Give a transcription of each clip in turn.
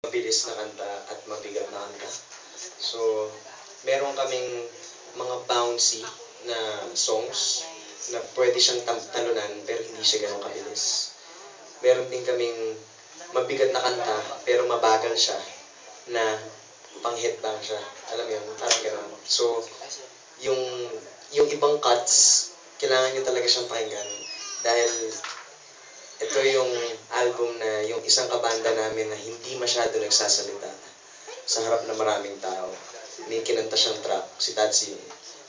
mabilis na kanta at mabigat na kanta. So, meron kaming mga bouncy na songs na pwede siyang talunan pero hindi siya ganun kabilis. Meron din kaming mabigat na kanta pero mabagal siya na pang-headbang siya. Alam mo yun? Parang ganun. So, yung, yung ibang cuts, kailangan nyo talaga siyang pakinggan dahil ito yung album na yung isang kabanda namin na hindi masyado nagsasalita sa harap ng maraming tao. May kinanta siyang trap, si Tatsi.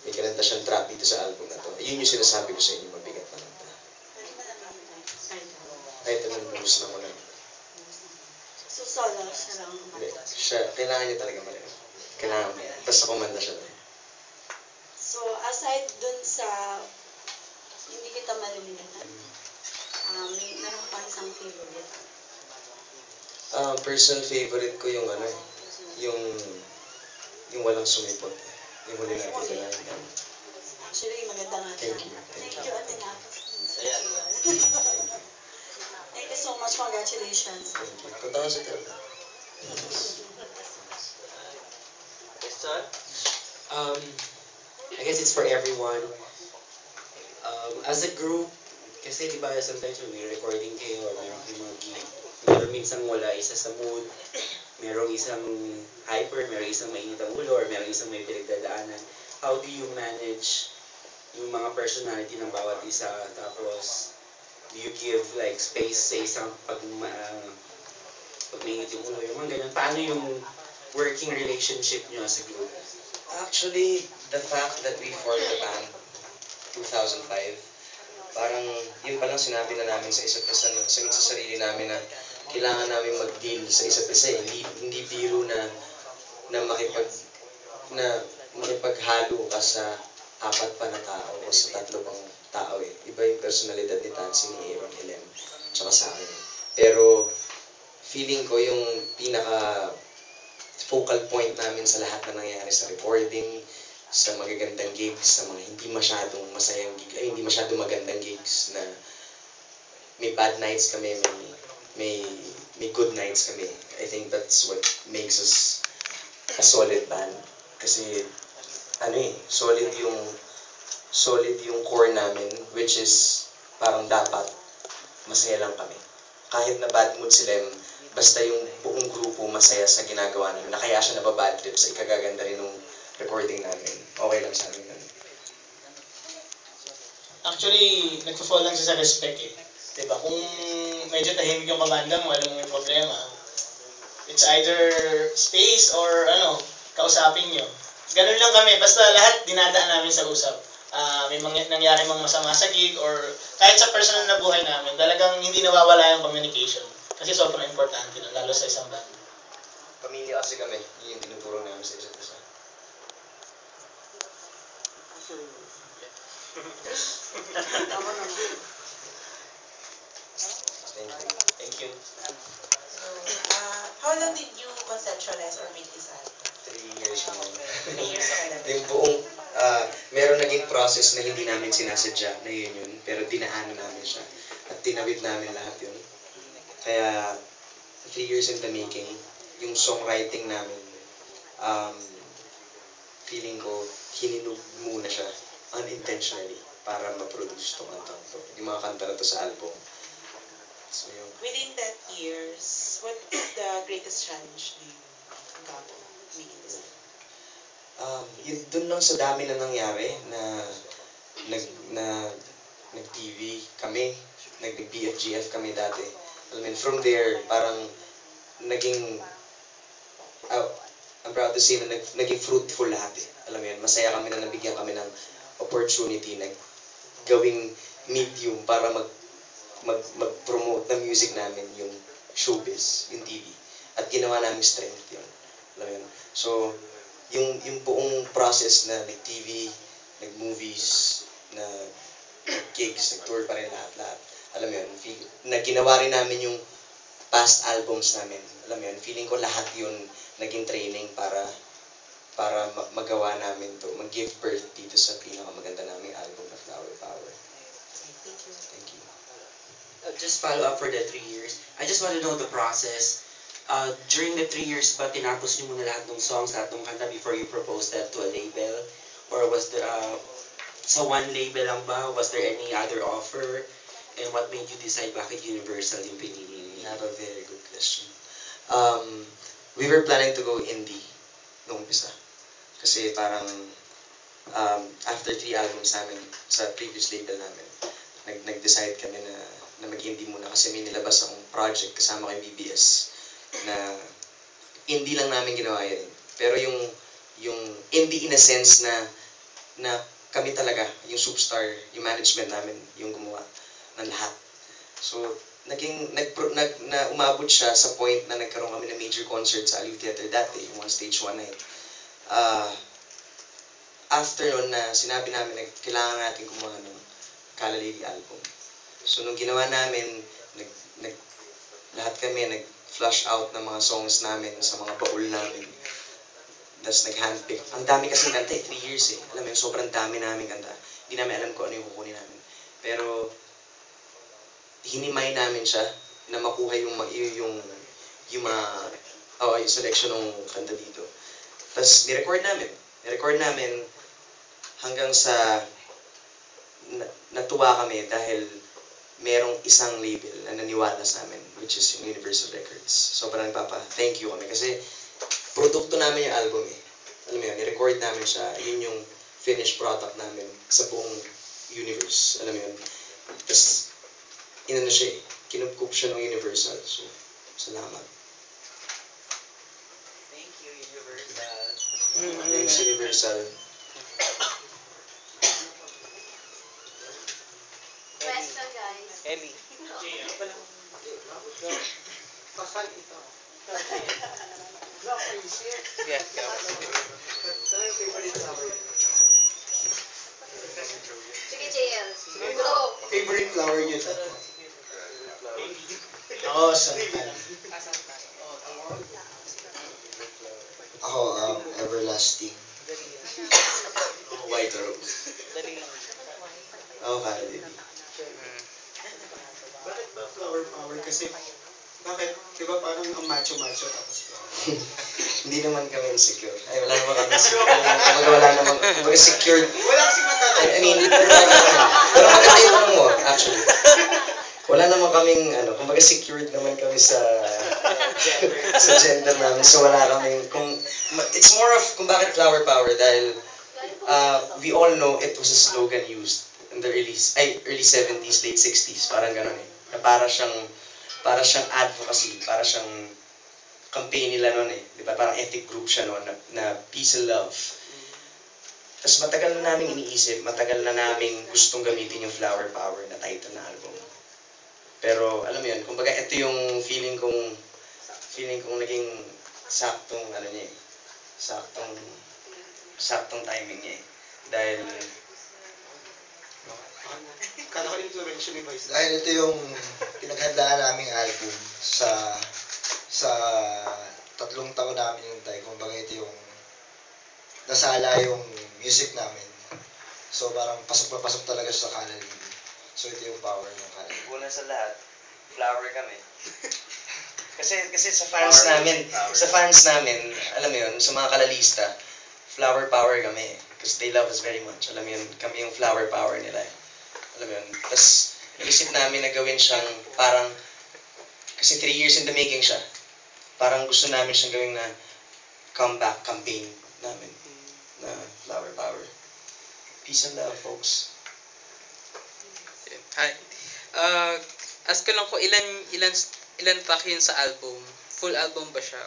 May kinanta siyang trap dito sa album na to. Yun yung sinasabi ko sa inyo, mabigat na kanta. Ay, ito ng blues na muna. So, solo siya lang Hindi, siya, kailangan niya talaga marinig. Kailangan mo. Basta kumanda siya doon. So, aside dun sa hindi kita malilimutan, meron pa isang favorite. Personal favorite ko yung ano, yung walang sumipot. Yung huli natin kailangan. Actually, maganda nga siya. Thank you. Thank you, Ate Nat. Thank you so much. Congratulations. Thank you. Punta ka sa talaga. Question? I guess it's for everyone. As a group, kasi di ba sometimes when may recording kayo or meron kayong mga gig, meron minsan wala isa sa mood, merong isang hyper, merong isang mainit ang ulo, or merong isang may pinagdadaanan. How do you manage yung mga personality ng bawat isa? Tapos, do you give like space sa isang pag mainit yung ulo, yung mga ganyan? Paano yung working relationship nyo as a group? Actually, the fact that we formed the band 2005, parang yun palang sinabi na namin sa isa't isa, sa sarili namin na kailangan namin mag-deal sa isa't isa. Hindi biro na makipaghalo ka sa apat pa na tao o sa tatlo pang tao eh. Iba yung personalidad ni Tatsi, ni Aaron, Helen, tsaka sa akin. Pero feeling ko yung pinaka focal point namin sa lahat na nangyari sa recording, sa magagandang gigs, sa mga hindi masyadong masayang gigs, ay hindi masyadong magandang gigs na may bad nights kami, may good nights kami. I think that's what makes us a solid band. Kasi solid yung core namin, which is parang dapat masaya lang kami. Kahit na bad mood sila, basta yung buong grupo masaya sa ginagawa namin, na kaya siya nababad trip sa ikagaganda rin ng recording namin. Okay lang sa amin yun. Actually, nagpo-fall lang siya sa respect eh. Diba? Kung medyo tahimik yung kabanda mo, alam mo yung problema. It's either space or kausapin nyo. Ganun lang kami. Basta lahat dinadaan namin sa usap. May nangyari mang masama sa gig or kahit sa personal na buhay namin, talagang hindi nawawala yung communication. Kasi sobrang importante nun, lalo sa isang band. Pamilya kasi kami, yun yung tinuturo namin sa isa't isa. Tama naman. Thank you. So, how long did you conceptualize or make this album? 3 years na yun. 3 years already. Yung buong, meron naging process na hindi namin sinasadya na yun, pero dinaanan namin siya. At tinawid namin lahat yun. Kaya, 3 years in the making, yung songwriting namin, feeling ko, hininog muna siya unintentionally para ma-produce itong kantang to. Yung mga kanta na to sa album. So, yung, Within that years, what's the greatest challenge do you encounter making this album? yun, dun lang sa dami na nangyari na nag-TV kami, nag-BFGF kami dati. I mean, from there, parang naging, I'm proud to say na naging fruitful lahat eh. Alam mo yun, masaya kami na nabigyan kami ng opportunity na gawing medium para mag-promote ng music namin yung showbiz, yung TV. At ginawa namin strength yun. Alam mo yun. So, yung buong process na nag-TV, nag-movies, nag-gigs, nag-tour pa rin lahat. Alam mo yun, na ginawa rin namin yung past albums namin. Alam mo yun, feeling ko lahat yun naging training para magawa namin to, mag-give birth dito sa pinakamaganda naming album na Flower Power. Thank you. Thank you. Just follow up for the 3 years. I just want to know the process. During the 3 years ba, tinapos niyo muna lahat ng songs, lahat ng kanta before you proposed that to a label? Or was there, sa one label lang ba? Was there any other offer? And what made you decide bakit Universal yung pinili You niya? have a very good question. We were planning to go indie nung umpisa. Kasi parang after 3 albums namin sa previous label namin, nag-decide kami na mag-indie muna kasi may nilabas akong project kasama kay BBS na indie lang namin ginawa yun. Pero yung indie in a sense na kami talaga, yung Superstar, yung management namin, yung gumawa ng lahat. So, umabot siya sa point na nagkaroon kami ng major concert sa Aliw Theater dati, yung One Stage, One Night. After nun na sinabi namin na kailangan natin gumawa ng Kalalili album. So, nung ginawa namin, lahat kami nag-flush out ng mga songs namin sa mga baul namin. Tapos nag-handpick. Ang dami kasing kanta 3 years eh. Alam mo yun, sobrang dami namin kanta. Hindi namin alam kung ano yung kukunin namin. Pero, hinimay namin siya na makuha yung selection ng kanta dito. Tapos, ni-record namin hanggang sa natuwa kami dahil merong isang label na naniwala sa amin, which is yung Universal Records. Sobrang thank you kami kasi produkto namin yung album eh. Alam mo yun, ni-record namin siya. Yun yung finished product namin sa buong universe. Alam mo yun. Tapos, inano siya eh. Kinupkup siya ng Universal. So, salamat. Thank you, Universal. Thanks, Universal. Question, guys. Ellie. Yes, Sige, JL. Go. Favorite flower niyo sa Ako, Santan. Ako, Everlasting. White Rose. Ako, Kalalili. Bakit ba flower power? Kasi, bakit? Di ba parang ang macho-macho tapos Hindi naman kami insecure. Ay, wala naman kami insecure. Kumbaga secured. wala kasi matanong. I mean, pero maganda yung tanong mo, actually. Wala naman kaming, kumbaga secured naman kami sa gender namin. So wala kaming, it's more of kung bakit flower power dahil we all know it was a slogan used in the early 70s, late 60s, parang gano'n eh. Na para siyang advocacy, para siyang campaign nila noon eh. Di ba? Parang ethnic group siya noon na peace and love. Tapos matagal na namin iniisip, matagal na namin gustong gamitin yung flower power na title na album. Pero alam mo yun, kumbaga ito yung feeling kong naging saktong niya eh. Saktong timing niya eh. Dahil Kala ko influential ni Vice. Dahil ito yung pinaghandaan naming album sa 3 taon namin yung tayo. Kumbaga ito yung nasala yung music namin. So parang pasok na pasok talaga siya sa Kalalili. So ito yung power ng Kalalili. una sa lahat, flower kami. Kasi sa fans namin, alam mo yun, sa mga kalalista, flower power kami. Because they love us very much. Alam mo yun, kami yung flower power nila. Alam mo yun. Tapos, naisip namin na gawin siyang parang, kasi 3 years in the making siya. Parang gusto namin siyang gawin na comeback campaign namin na flower power. Peace and love, folks. Hi. Ask ko lang kung ilan track yun sa album. Full album ba siya?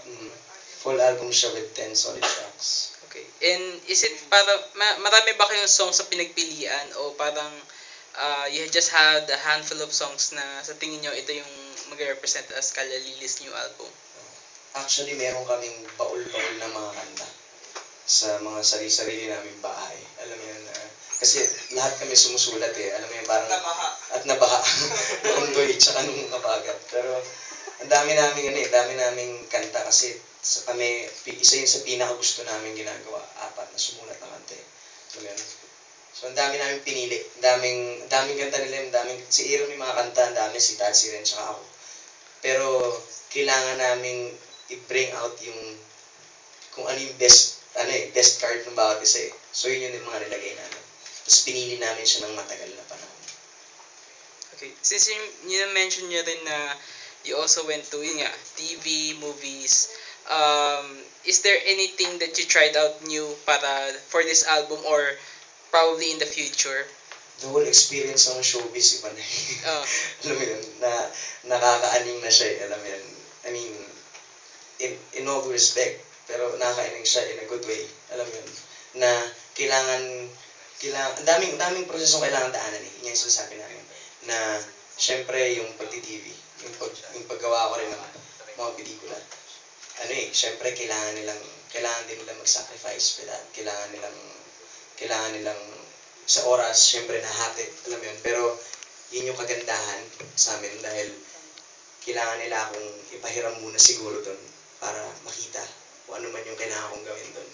Full album siya with 10 solid tracks. Okay. And is it marami ba kayong songs sa pinagpilian o parang you just had a handful of songs na sa tingin nyo ito yung mag-represent as Kalalili's new album? Actually, meron kaming baul-baul na mga kanta sa mga sarili-sarili naming bahay. Alam mo yun, kasi lahat kami sumusulat eh. Alam mo yun, parang... Nabaha. Nung doy, tsaka nung kabagat. Pero, ang dami naming kanta kasi kami, isa yun sa pinakagusto namin ginagawa. 4 na sumulat na kanta eh. Alam mo yun? So, ang dami namin pinili. Ang daming kanta nila. Si Aaron may mga kanta, ang dami, si Tatsi rin, tsaka ako. Pero, kailangan namin i-bring out yung kung ano yung best card ng bawat isa eh. So yun yung mga nilagay namin. Tapos pinili namin siya ng matagal na panahon. Okay. Since you mentioned nyo rin na you also went to, yun nga, TV, movies, is there anything that you tried out new for this album or probably in the future? The whole experience ng showbiz, iba na Oh. alam mo yun, nakakaaning na siya eh, alam mo yun. I mean, in all due respect, pero nakakaaning siya in a good way, alam mo yun, na kailangan, ang daming prosesong kailangan daanan eh, yun yung sinasabi namin, na syempre yung pagti-TV, yung paggawa ko rin ng mga pelikula, syempre kailangan din nila mag-sacrifice for that, kailangan nilang sa oras, syempre nahati, alam mo yun. Pero yun yung kagandahan sa amin dahil kailangan nila akong ipahiram muna siguro doon para makita kung ano man yung kailangan kong gawin doon.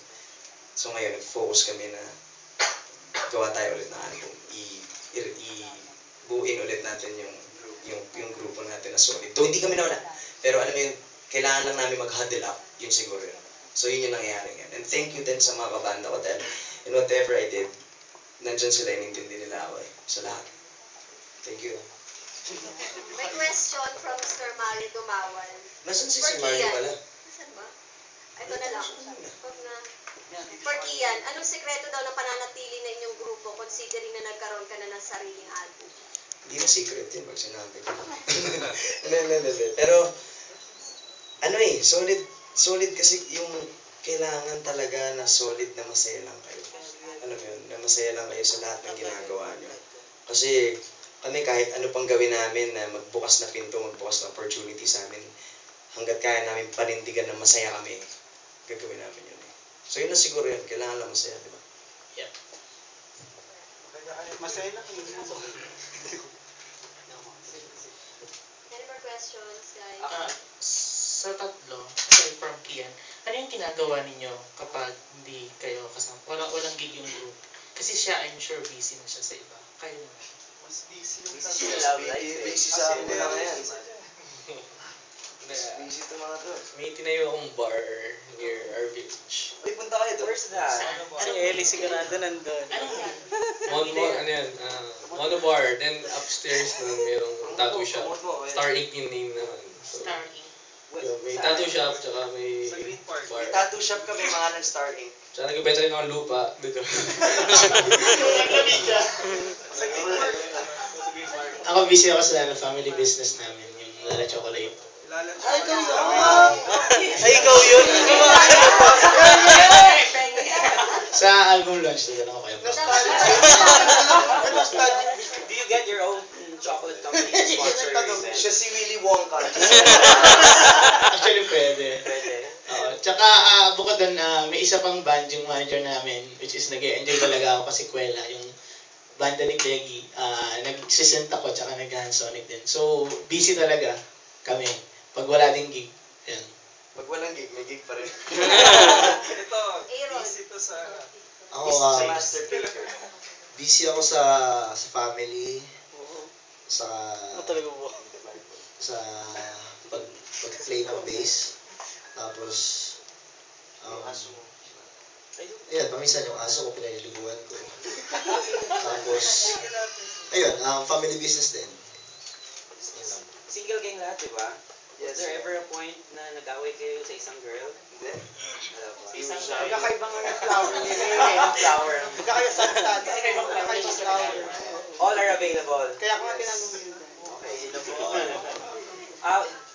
So ngayon, nag-focus kami na gawa tayo ulit ng album. Buuin ulit natin yung grupo natin na solid. So hindi kami nawala. Pero alam mo yun, kailangan lang namin mag-huddle up. Yun siguro yun. So yun yung nangyayari ngayon. And thank you din sa mga kabanda ko dahil in whatever I did, nandyan sila, inintindi nila ako eh, sa lahat. Thank you. May question from Mr. Mario Dumawan. Nasaan si For Mario Kian. pala? Nasaan ba? Ito na lang. For Kian, anong sekreto daw ng pananatili na inyong grupo considering na nagkaroon ka na ng sariling album? Hindi na secret yun pag sinabi ko. Hindi. Pero, solid kasi yung kailangan talaga na solid na masaya lang kayo. Alam mo yun, na masaya lang kayo sa lahat ng ginagawa nyo. Kasi kami kahit ano pang gawin namin na magbukas na pinto, magbukas na opportunity sa amin, hanggat kaya namin panindigan na masaya kami, gagawin namin yun. So yun na siguro yun, kailangan lang masaya, di ba? Yeah. Masaya lang yun. Any more questions, guys? Sa tatlo, aside from Kian, ano yung ginagawa ninyo kapag hindi kayo kasama? Walang gig yung group. Kasi siya, I'm sure, busy na siya sa iba. Kayo naman. Mas busy yung Busy sa love life. Busy sa amin na yan. Busy ito mga to. May tinayo akong bar near our village. Uy, punta kayo doon. Where's that? Si Ellie sigurado nandun. Anong Monobar, then upstairs na merong tattoo shop. Star Ink yung name naman. So, Star Ink? may tattoo shop, tsaka may Sa Green Park. bar. May tattoo shop kami, mga ng Star Ink. Tsaka nagbenta rin ako ng lupa dito. Sa Green Park. Sa Green Park. Ako busy ako sa family business namin, yung Lala Chocolate. Ay, ikaw yun? Sa album launch, doon ako kayo. Do you get your own chocolate company to sponsor your event? Siya si Willy Wonka. Actually, pwede. Pwede. Tsaka, bukod doon, may isa pang band yung manager namin, which is nag-enjoy talaga ako kasi Kwela, yung banda ni Peggy, nagsisent ako, tsaka nag-handsonic din. So, busy talaga kami. Pag wala ding gig, yan. Pag walang gig, may gig pa rin. Ito, Aaron. busy to sa... Ako, Busy sa Master Baker. Busy ako sa family, sa sa pag-play ng bass. Tapos, paminsan yung aso ko pinaliliguan ko. Tapos, ayun, family business din. Yun lang. Single gang lahat, di ba? Yes. Was there ever a point na nag-away kayo sa isang girl? Hindi. Sa isang Magkakaibang flower nila. flower. Magkakaiba sa magkakaibang flower. All are available. Kaya ako nga tinanong mo yun. Okay,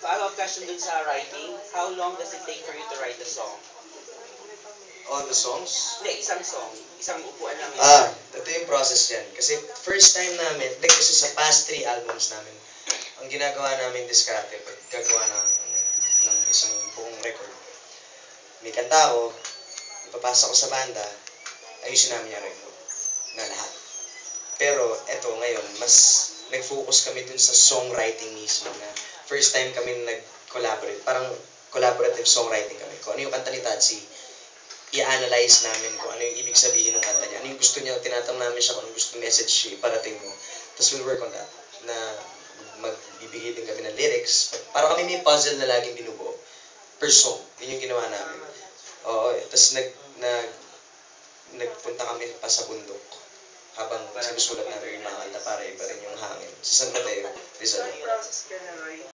follow-up question dun sa writing. How long does it take for you to write a song? All the songs? Hindi, isang song. Isang upuan lang. Ito yung process yan. Kasi first time namin, kasi sa past 3 albums namin, ang ginagawa namin diskarte pag gagawa ng isang buong record. May kanta ako, ipapasa ko sa banda, ayusin namin yung record na lahat. Pero eto ngayon, mas nag-focus kami dun sa songwriting mismo na first time kami nag-collaborate. Parang collaborative songwriting kami. Kung ano yung kanta ni Tatsi, i-analyze namin kung ano yung ibig sabihin ng kanta niya. Ano yung gusto niya, tinatanong namin siya kung ano gusto message siya iparating mo. Tapos we'll work on that. Na magbibigay din kami ng lyrics. Parang kami may puzzle na laging binubuo. per song. Yun yung ginawa namin. Oo, tapos nagpunta kami pa sa bundok habang sinusulat namin yung mga kanta para iba rin yung hangin. Sa San Mateo, Rizal. Process ka na, Roy.